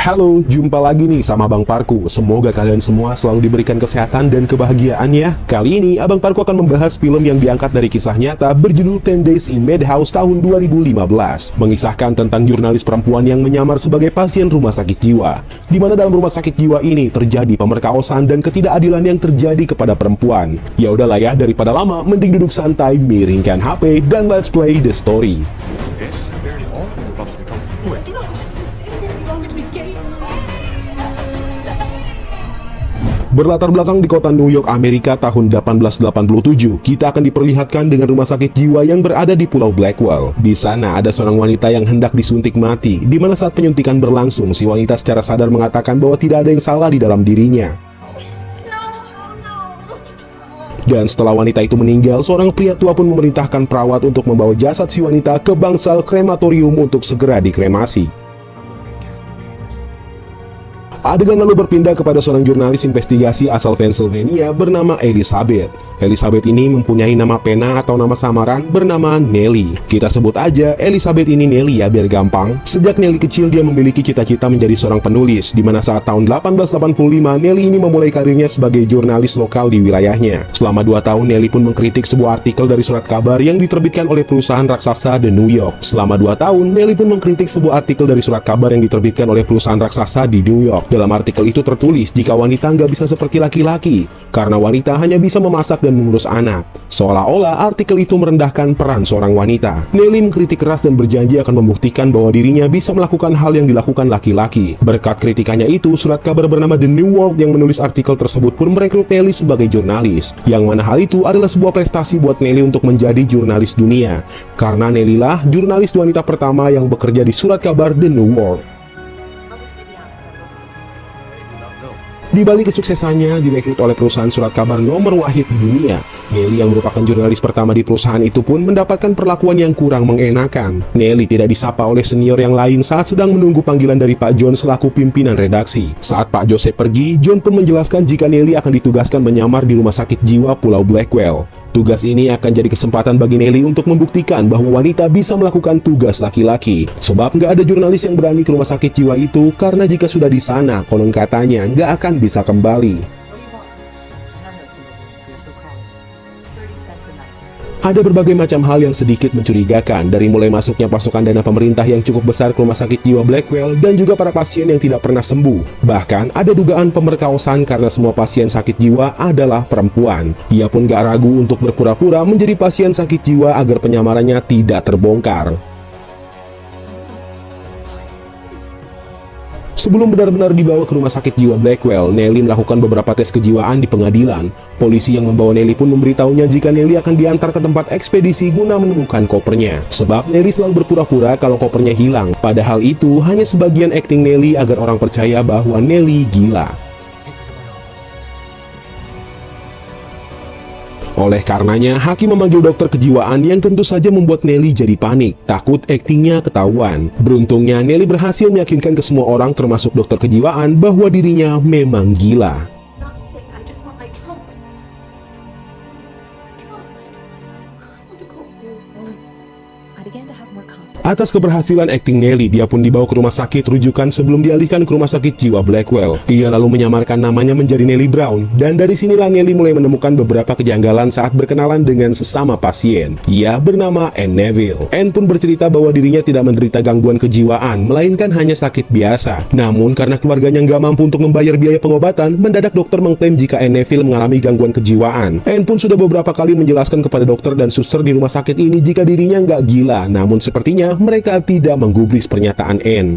Halo, jumpa lagi nih sama Abang Parku. Semoga kalian semua selalu diberikan kesehatan dan kebahagiaan ya. Kali ini Abang Parku akan membahas film yang diangkat dari kisah nyata berjudul 10 Days in Madhouse tahun 2015. Mengisahkan tentang jurnalis perempuan yang menyamar sebagai pasien rumah sakit jiwa, di mana dalam rumah sakit jiwa ini terjadi pemerkosaan dan ketidakadilan yang terjadi kepada perempuan. Ya udahlah ya, daripada lama, mending duduk santai, miringkan HP, dan let's play the story. Berlatar belakang di kota New York, Amerika tahun 1887, kita akan diperlihatkan dengan rumah sakit jiwa yang berada di Pulau Blackwell. Di sana ada seorang wanita yang hendak disuntik mati, di mana saat penyuntikan berlangsung, si wanita secara sadar mengatakan bahwa tidak ada yang salah di dalam dirinya. Dan setelah wanita itu meninggal, seorang pria tua pun memerintahkan perawat untuk membawa jasad si wanita ke bangsal krematorium untuk segera dikremasi. Adegan lalu berpindah kepada seorang jurnalis investigasi asal Pennsylvania bernama Elizabeth. Elizabeth ini mempunyai nama pena atau nama samaran bernama Nelly. Kita sebut aja Elizabeth ini Nelly ya, biar gampang. Sejak Nelly kecil dia memiliki cita-cita menjadi seorang penulis, di mana saat tahun 1885 Nelly ini memulai karirnya sebagai jurnalis lokal di wilayahnya. Selama 2 tahun Nelly pun mengkritik sebuah artikel dari surat kabar yang diterbitkan oleh perusahaan raksasa The New York. Selama 2 tahun Nelly pun mengkritik sebuah artikel dari surat kabar yang diterbitkan oleh perusahaan raksasa di New York. Dalam artikel itu tertulis jika wanita nggak bisa seperti laki-laki, karena wanita hanya bisa memasak dan mengurus anak. Seolah-olah artikel itu merendahkan peran seorang wanita. Nelly mengkritik keras dan berjanji akan membuktikan bahwa dirinya bisa melakukan hal yang dilakukan laki-laki. Berkat kritikannya itu, surat kabar bernama The New World yang menulis artikel tersebut pun merekrut Nelly sebagai jurnalis. Yang mana hal itu adalah sebuah prestasi buat Nelly untuk menjadi jurnalis dunia. Karena Nelly lah jurnalis wanita pertama yang bekerja di surat kabar The New World. Di balik kesuksesannya direkrut oleh perusahaan surat kabar nomor wahid di dunia, Nelly yang merupakan jurnalis pertama di perusahaan itu pun mendapatkan perlakuan yang kurang mengenakan. Nelly tidak disapa oleh senior yang lain saat sedang menunggu panggilan dari Pak John selaku pimpinan redaksi. Saat Pak Joseph pergi, John pun menjelaskan jika Nelly akan ditugaskan menyamar di rumah sakit jiwa Pulau Blackwell. Tugas ini akan jadi kesempatan bagi Nelly untuk membuktikan bahwa wanita bisa melakukan tugas laki-laki. Sebab nggak ada jurnalis yang berani ke rumah sakit jiwa itu, karena jika sudah di sana, konon katanya nggak akan bisa kembali. Ada berbagai macam hal yang sedikit mencurigakan, dari mulai masuknya pasokan dana pemerintah yang cukup besar ke rumah sakit jiwa Blackwell dan juga para pasien yang tidak pernah sembuh. Bahkan ada dugaan pemerkosaan karena semua pasien sakit jiwa adalah perempuan. Ia pun gak ragu untuk berpura-pura menjadi pasien sakit jiwa agar penyamarannya tidak terbongkar. Sebelum benar-benar dibawa ke rumah sakit jiwa Blackwell, Nelly melakukan beberapa tes kejiwaan di pengadilan. Polisi yang membawa Nelly pun memberitahunya jika Nelly akan diantar ke tempat ekspedisi guna menemukan kopernya. Sebab Nelly selalu berpura-pura kalau kopernya hilang. Padahal itu hanya sebagian akting Nelly agar orang percaya bahwa Nelly gila. Oleh karenanya, hakim memanggil dokter kejiwaan yang tentu saja membuat Nelly jadi panik, takut aktingnya ketahuan. Beruntungnya, Nelly berhasil meyakinkan ke semua orang termasuk dokter kejiwaan bahwa dirinya memang gila. Atas keberhasilan akting Nelly, dia pun dibawa ke rumah sakit rujukan sebelum dialihkan ke rumah sakit jiwa Blackwell. Ia lalu menyamarkan namanya menjadi Nelly Brown, dan dari sinilah Nelly mulai menemukan beberapa kejanggalan saat berkenalan dengan sesama pasien. Ia bernama Anne Neville. Anne pun bercerita bahwa dirinya tidak menderita gangguan kejiwaan, melainkan hanya sakit biasa. Namun karena keluarganya nggak mampu untuk membayar biaya pengobatan, mendadak dokter mengklaim jika Anne Neville mengalami gangguan kejiwaan. Anne pun sudah beberapa kali menjelaskan kepada dokter dan suster di rumah sakit ini jika dirinya nggak gila, namun sepertinya mereka tidak menggubris pernyataan Anne.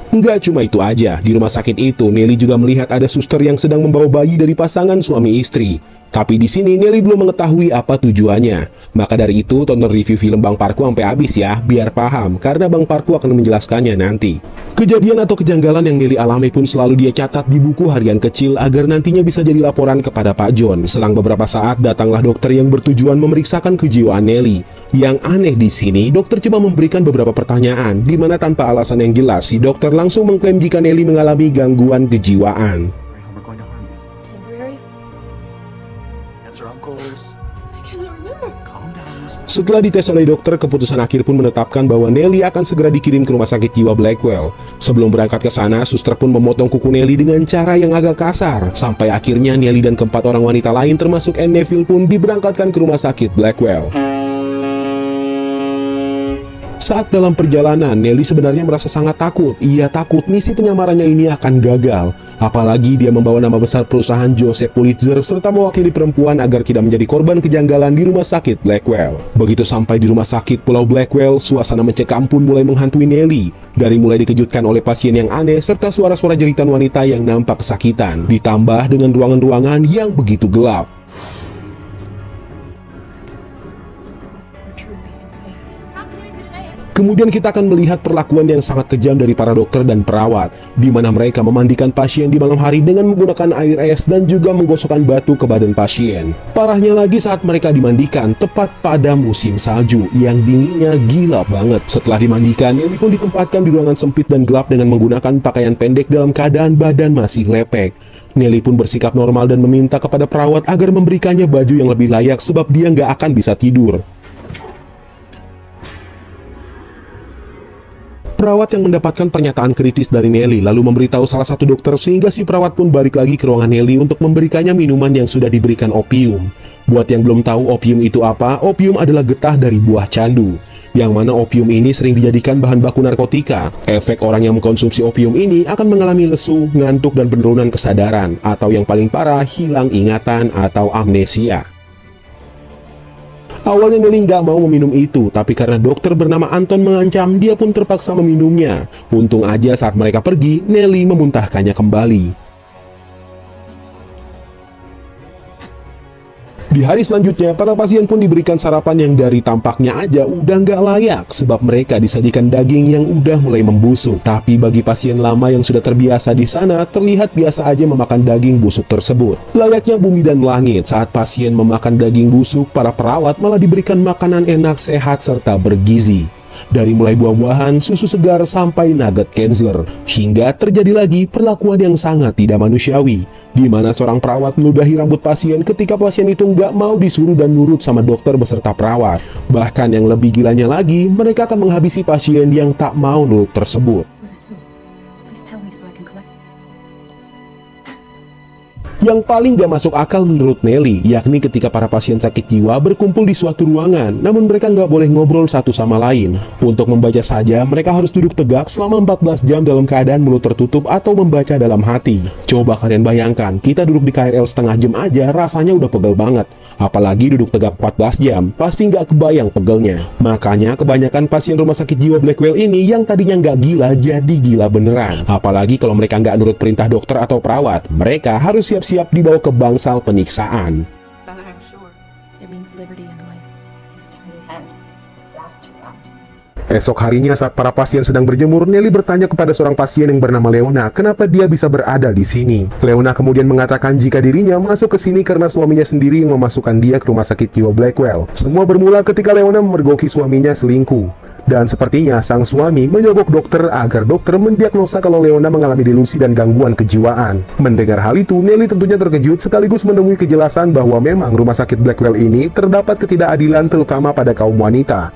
Enggak cuma itu aja, di rumah sakit itu Nelly juga melihat ada suster yang sedang membawa bayi dari pasangan suami istri. Tapi di sini Nelly belum mengetahui apa tujuannya. Maka dari itu tonton review film Bang Parku sampai habis ya, biar paham, karena Bang Parku akan menjelaskannya nanti. Kejadian atau kejanggalan yang Nelly alami pun selalu dia catat di buku harian kecil agar nantinya bisa jadi laporan kepada Pak John. Selang beberapa saat datanglah dokter yang bertujuan memeriksakan kejiwaan Nelly. Yang aneh di sini, dokter cuma memberikan beberapa pertanyaan, di mana tanpa alasan yang jelas si dokter langsung mengklaim jika Nelly mengalami gangguan kejiwaan. Setelah dites oleh dokter, keputusan akhir pun menetapkan bahwa Nelly akan segera dikirim ke rumah sakit jiwa Blackwell. Sebelum berangkat ke sana, suster pun memotong kuku Nelly dengan cara yang agak kasar. Sampai akhirnya Nelly dan keempat orang wanita lain termasuk Anne Neville pun diberangkatkan ke rumah sakit Blackwell. Saat dalam perjalanan, Nelly sebenarnya merasa sangat takut. Ia takut misi penyamarannya ini akan gagal. Apalagi dia membawa nama besar perusahaan Joseph Pulitzer serta mewakili perempuan agar tidak menjadi korban kejanggalan di rumah sakit Blackwell. Begitu sampai di rumah sakit Pulau Blackwell, suasana mencekam pun mulai menghantui Nelly. Dari mulai dikejutkan oleh pasien yang aneh serta suara-suara jeritan wanita yang nampak kesakitan. Ditambah dengan ruangan-ruangan yang begitu gelap. Kemudian kita akan melihat perlakuan yang sangat kejam dari para dokter dan perawat, di mana mereka memandikan pasien di malam hari dengan menggunakan air es dan juga menggosokkan batu ke badan pasien. Parahnya lagi saat mereka dimandikan tepat pada musim salju yang dinginnya gila banget. Setelah dimandikan, Nelly pun ditempatkan di ruangan sempit dan gelap dengan menggunakan pakaian pendek dalam keadaan badan masih lepek. Nelly pun bersikap normal dan meminta kepada perawat agar memberikannya baju yang lebih layak sebab dia nggak akan bisa tidur. Perawat yang mendapatkan pernyataan kritis dari Nelly lalu memberitahu salah satu dokter sehingga si perawat pun balik lagi ke ruangan Nelly untuk memberikannya minuman yang sudah diberikan opium. Buat yang belum tahu opium itu apa, opium adalah getah dari buah candu. Yang mana opium ini sering dijadikan bahan baku narkotika. Efek orang yang mengkonsumsi opium ini akan mengalami lesu, ngantuk dan penurunan kesadaran. Atau yang paling parah, hilang ingatan atau amnesia. Awalnya Nelly nggak mau meminum itu, tapi karena dokter bernama Anton mengancam, dia pun terpaksa meminumnya. Untung aja saat mereka pergi, Nelly memuntahkannya kembali. Di hari selanjutnya, para pasien pun diberikan sarapan yang dari tampaknya aja udah nggak layak, sebab mereka disajikan daging yang udah mulai membusuk. Tapi bagi pasien lama yang sudah terbiasa di sana, terlihat biasa aja memakan daging busuk tersebut. Layaknya bumi dan langit, saat pasien memakan daging busuk, para perawat malah diberikan makanan enak, sehat, serta bergizi. Dari mulai buah-buahan, susu segar, sampai nugget Kenzler. Hingga terjadi lagi perlakuan yang sangat tidak manusiawi, di mana seorang perawat meludahi rambut pasien ketika pasien itu nggak mau disuruh dan nurut sama dokter beserta perawat. Bahkan yang lebih gilanya lagi, mereka akan menghabisi pasien yang tak mau nurut tersebut. Yang paling gak masuk akal menurut Nelly, yakni ketika para pasien sakit jiwa berkumpul di suatu ruangan, namun mereka nggak boleh ngobrol satu sama lain. Untuk membaca saja, mereka harus duduk tegak selama 14 jam dalam keadaan mulut tertutup atau membaca dalam hati. Coba kalian bayangkan, kita duduk di KRL setengah jam aja rasanya udah pegel banget. Apalagi duduk tegak 14 jam, pasti nggak kebayang pegelnya. Makanya kebanyakan pasien rumah sakit jiwa Blackwell ini yang tadinya nggak gila, jadi gila beneran. Apalagi kalau mereka nggak nurut perintah dokter atau perawat, mereka harus siap dibawa ke bangsal penyiksaan. Esok harinya saat para pasien sedang berjemur, Nelly bertanya kepada seorang pasien yang bernama Leona, kenapa dia bisa berada di sini. Leona kemudian mengatakan jika dirinya masuk ke sini karena suaminya sendiri yang memasukkan dia ke rumah sakit jiwa Blackwell. Semua bermula ketika Leona memergoki suaminya selingkuh. Dan sepertinya sang suami menyogok dokter agar dokter mendiagnosa kalau Leona mengalami delusi dan gangguan kejiwaan. Mendengar hal itu, Nelly tentunya terkejut sekaligus menemui kejelasan bahwa memang rumah sakit Blackwell ini terdapat ketidakadilan terutama pada kaum wanita.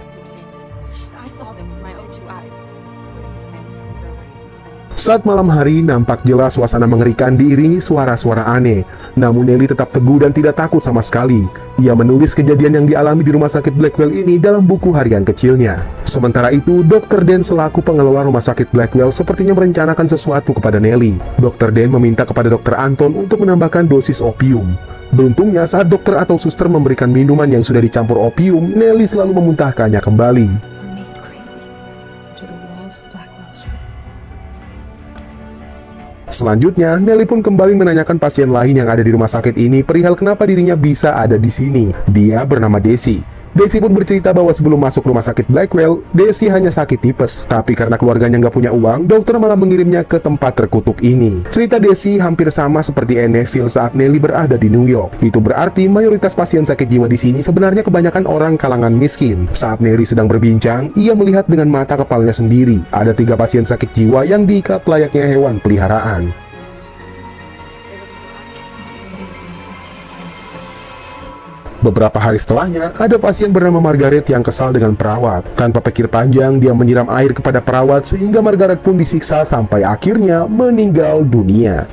Saat malam hari, nampak jelas suasana mengerikan diiringi suara-suara aneh. Namun Nelly tetap teguh dan tidak takut sama sekali. Ia menulis kejadian yang dialami di rumah sakit Blackwell ini dalam buku harian kecilnya. Sementara itu, Dr. Dan selaku pengelola rumah sakit Blackwell sepertinya merencanakan sesuatu kepada Nelly. Dr. Dan meminta kepada Dr. Anton untuk menambahkan dosis opium. Beruntungnya saat dokter atau suster memberikan minuman yang sudah dicampur opium, Nelly selalu memuntahkannya kembali. Selanjutnya, Nelly pun kembali menanyakan pasien lain yang ada di rumah sakit ini perihal kenapa dirinya bisa ada di sini. Dia bernama Desi. Desi pun bercerita bahwa sebelum masuk rumah sakit Blackwell, Desi hanya sakit tipes. Tapi karena keluarganya nggak punya uang, dokter malah mengirimnya ke tempat terkutuk ini. Cerita Desi hampir sama seperti Anne Neville saat Nelly berada di New York. Itu berarti mayoritas pasien sakit jiwa di sini sebenarnya kebanyakan orang kalangan miskin. Saat Nelly sedang berbincang, ia melihat dengan mata kepalanya sendiri. Ada 3 pasien sakit jiwa yang diikat layaknya hewan peliharaan. Beberapa hari setelahnya, ada pasien bernama Margaret yang kesal dengan perawat. Tanpa pikir panjang, dia menyiram air kepada perawat sehingga Margaret pun disiksa sampai akhirnya meninggal dunia.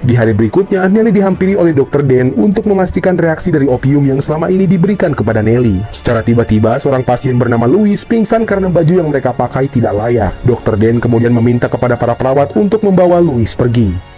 Di hari berikutnya, Nelly dihampiri oleh Dr. Dan untuk memastikan reaksi dari opium yang selama ini diberikan kepada Nelly. Secara tiba-tiba, seorang pasien bernama Louis pingsan karena baju yang mereka pakai tidak layak. Dr. Dan kemudian meminta kepada para perawat untuk membawa Louis pergi.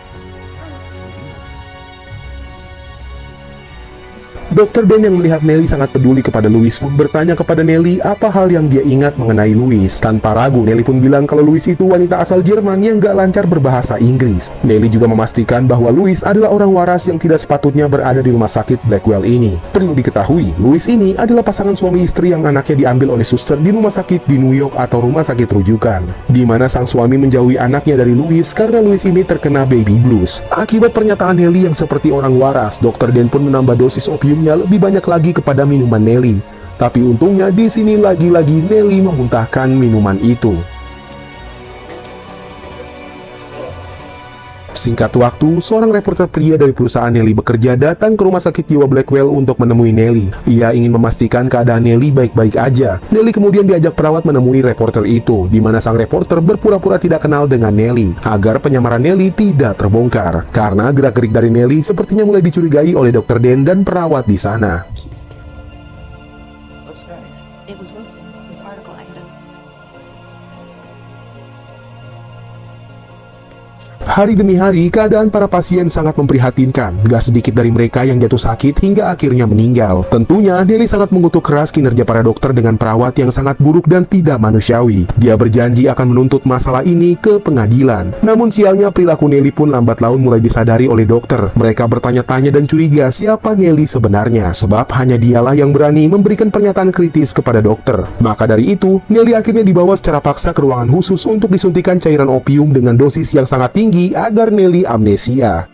Dr. Dan yang melihat Nelly sangat peduli kepada Louis pun bertanya kepada Nelly apa hal yang dia ingat mengenai Louis. Tanpa ragu, Nelly pun bilang kalau Louis itu wanita asal Jerman yang gak lancar berbahasa Inggris. Nelly juga memastikan bahwa Louis adalah orang waras yang tidak sepatutnya berada di rumah sakit Blackwell ini. Perlu diketahui, Louis ini adalah pasangan suami istri yang anaknya diambil oleh suster di rumah sakit di New York atau rumah sakit rujukan, di mana sang suami menjauhi anaknya dari Louis karena Louis ini terkena baby blues. Akibat pernyataan Nelly yang seperti orang waras, Dr. Dan pun menambah dosis opium lebih banyak lagi kepada minuman Nelly. Tapi untungnya di sini lagi-lagi Nelly memuntahkan minuman itu. Singkat waktu, seorang reporter pria dari perusahaan Nelly bekerja datang ke rumah sakit jiwa Blackwell untuk menemui Nelly. Ia ingin memastikan keadaan Nelly baik-baik aja. Nelly kemudian diajak perawat menemui reporter itu, di mana sang reporter berpura-pura tidak kenal dengan Nelly, agar penyamaran Nelly tidak terbongkar. Karena gerak-gerik dari Nelly sepertinya mulai dicurigai oleh Dr. Dan dan perawat di sana. Hari demi hari, keadaan para pasien sangat memprihatinkan. Gak sedikit dari mereka yang jatuh sakit hingga akhirnya meninggal. Tentunya, Nelly sangat mengutuk keras kinerja para dokter dengan perawat yang sangat buruk dan tidak manusiawi. Dia berjanji akan menuntut masalah ini ke pengadilan. Namun sialnya, perilaku Nelly pun lambat laun mulai disadari oleh dokter. Mereka bertanya-tanya dan curiga siapa Nelly sebenarnya, sebab hanya dialah yang berani memberikan pernyataan kritis kepada dokter. Maka dari itu, Nelly akhirnya dibawa secara paksa ke ruangan khusus untuk disuntikan cairan opium dengan dosis yang sangat tinggi agar Nelly amnesia.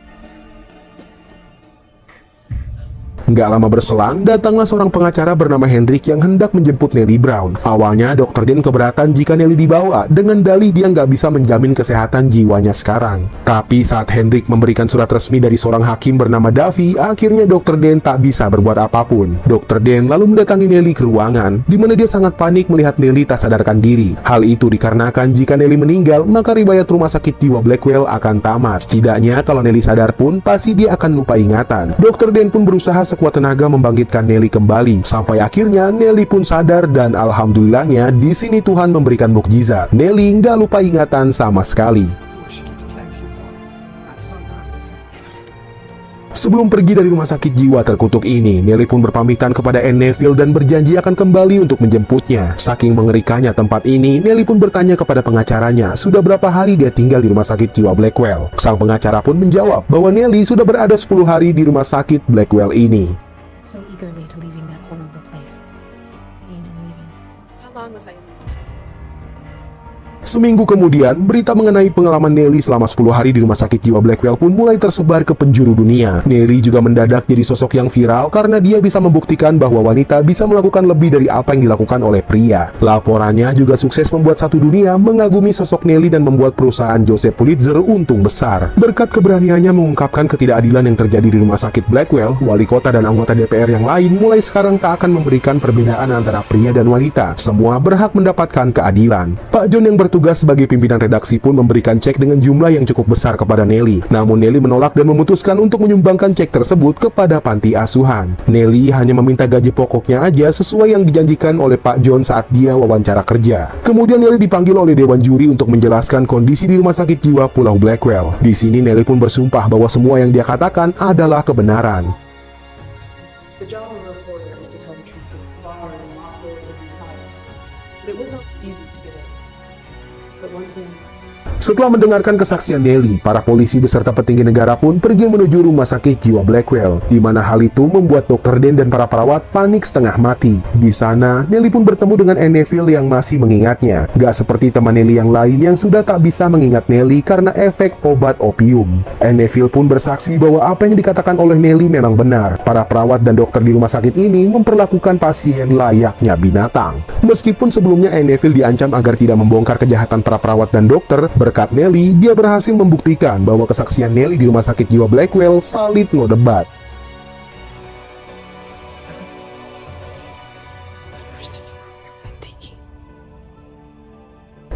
Nggak lama berselang, datanglah seorang pengacara bernama Hendrik yang hendak menjemput Nelly Brown. Awalnya, Dr. Dan keberatan jika Nelly dibawa, dengan dalih dia nggak bisa menjamin kesehatan jiwanya sekarang. Tapi saat Hendrik memberikan surat resmi dari seorang hakim bernama Davy, akhirnya Dr. Dan tak bisa berbuat apapun. Dr. Dan lalu mendatangi Nelly ke ruangan, di mana dia sangat panik melihat Nelly tak sadarkan diri. Hal itu dikarenakan jika Nelly meninggal, maka riwayat rumah sakit jiwa Blackwell akan tamat. Setidaknya kalau Nelly sadar pun, pasti dia akan lupa ingatan. Dr. Dan pun berusaha sekuat tenaga membangkitkan Nelly kembali, sampai akhirnya Nelly pun sadar dan alhamdulillahnya di sini Tuhan memberikan mukjizat. Nelly nggak lupa ingatan sama sekali. Sebelum pergi dari rumah sakit jiwa terkutuk ini, Nelly pun berpamitan kepada Anne Neville dan berjanji akan kembali untuk menjemputnya. Saking mengerikannya tempat ini, Nelly pun bertanya kepada pengacaranya, sudah berapa hari dia tinggal di rumah sakit jiwa Blackwell. Sang pengacara pun menjawab bahwa Nelly sudah berada 10 hari di rumah sakit Blackwell ini. So eagerly to leaving that horrible place. How long was I in the place? Seminggu kemudian, berita mengenai pengalaman Nelly selama 10 hari di rumah sakit jiwa Blackwell pun mulai tersebar ke penjuru dunia. Nelly juga mendadak jadi sosok yang viral karena dia bisa membuktikan bahwa wanita bisa melakukan lebih dari apa yang dilakukan oleh pria. Laporannya juga sukses membuat satu dunia mengagumi sosok Nelly dan membuat perusahaan Joseph Pulitzer untung besar. Berkat keberaniannya mengungkapkan ketidakadilan yang terjadi di rumah sakit Blackwell, wali kota dan anggota DPR yang lain mulai sekarang tak akan memberikan perbedaan antara pria dan wanita. Semua berhak mendapatkan keadilan. Pak John yang bertugas sebagai pimpinan redaksi pun memberikan cek dengan jumlah yang cukup besar kepada Nelly. Namun Nelly menolak dan memutuskan untuk menyumbangkan cek tersebut kepada panti asuhan. Nelly hanya meminta gaji pokoknya aja sesuai yang dijanjikan oleh Pak John saat dia wawancara kerja. Kemudian Nelly dipanggil oleh dewan juri untuk menjelaskan kondisi di rumah sakit jiwa Pulau Blackwell. Di sini Nelly pun bersumpah bahwa semua yang dia katakan adalah kebenaran. The job of a reporter is to tell the truth to bars and mockers and inside. But it wasn't easy to get in. But once in, Setelah mendengarkan kesaksian Nelly, para polisi beserta petinggi negara pun pergi menuju rumah sakit jiwa Blackwell, di mana hal itu membuat Dr. Dan dan para perawat panik setengah mati. Di sana, Nelly pun bertemu dengan Anne Neville yang masih mengingatnya. Gak seperti teman Nelly yang lain yang sudah tak bisa mengingat Nelly karena efek obat opium. Anne Neville pun bersaksi bahwa apa yang dikatakan oleh Nelly memang benar. Para perawat dan dokter di rumah sakit ini memperlakukan pasien layaknya binatang. Meskipun sebelumnya Anne Neville diancam agar tidak membongkar kejahatan para perawat dan dokter, Berkat Nelly, dia berhasil membuktikan bahwa kesaksian Nelly di rumah sakit jiwa Blackwell valid no debat.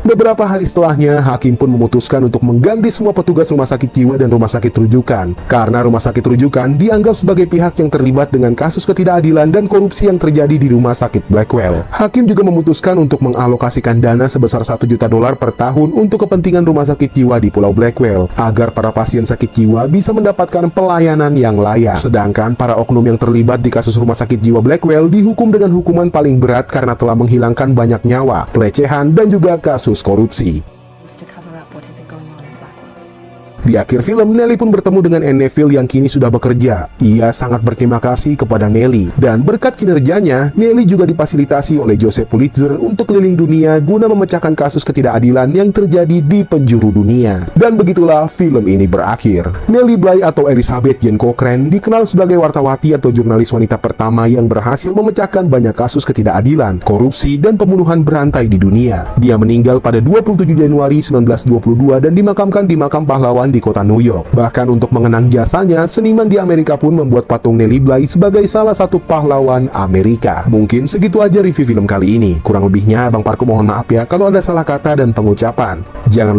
Beberapa hari setelahnya, hakim pun memutuskan untuk mengganti semua petugas rumah sakit jiwa dan rumah sakit rujukan. Karena rumah sakit rujukan dianggap sebagai pihak yang terlibat dengan kasus ketidakadilan dan korupsi yang terjadi di rumah sakit Blackwell. Hakim juga memutuskan untuk mengalokasikan dana sebesar $1 juta per tahun untuk kepentingan rumah sakit jiwa di Pulau Blackwell, agar para pasien sakit jiwa bisa mendapatkan pelayanan yang layak. Sedangkan para oknum yang terlibat di kasus rumah sakit jiwa Blackwell dihukum dengan hukuman paling berat karena telah menghilangkan banyak nyawa, pelecehan, dan juga kasus korupsi. Was to cover up what had been going on in Blackwell's. Di akhir film, Nelly pun bertemu dengan Anne Neville yang kini sudah bekerja. Ia sangat berterima kasih kepada Nelly, dan berkat kinerjanya, Nelly juga difasilitasi oleh Joseph Pulitzer untuk keliling dunia guna memecahkan kasus ketidakadilan yang terjadi di penjuru dunia. Dan begitulah film ini berakhir. Nellie Bly atau Elizabeth Jane Cochrane dikenal sebagai wartawati atau jurnalis wanita pertama yang berhasil memecahkan banyak kasus ketidakadilan, korupsi, dan pembunuhan berantai di dunia. Dia meninggal pada 27 Januari 1922 dan dimakamkan di makam pahlawan di kota New York. Bahkan untuk mengenang jasanya, seniman di Amerika pun membuat patung Nellie Bly sebagai salah satu pahlawan Amerika. Mungkin segitu aja review film kali ini. Kurang lebihnya Bang Parko mohon maaf ya kalau ada salah kata dan pengucapan. Jangan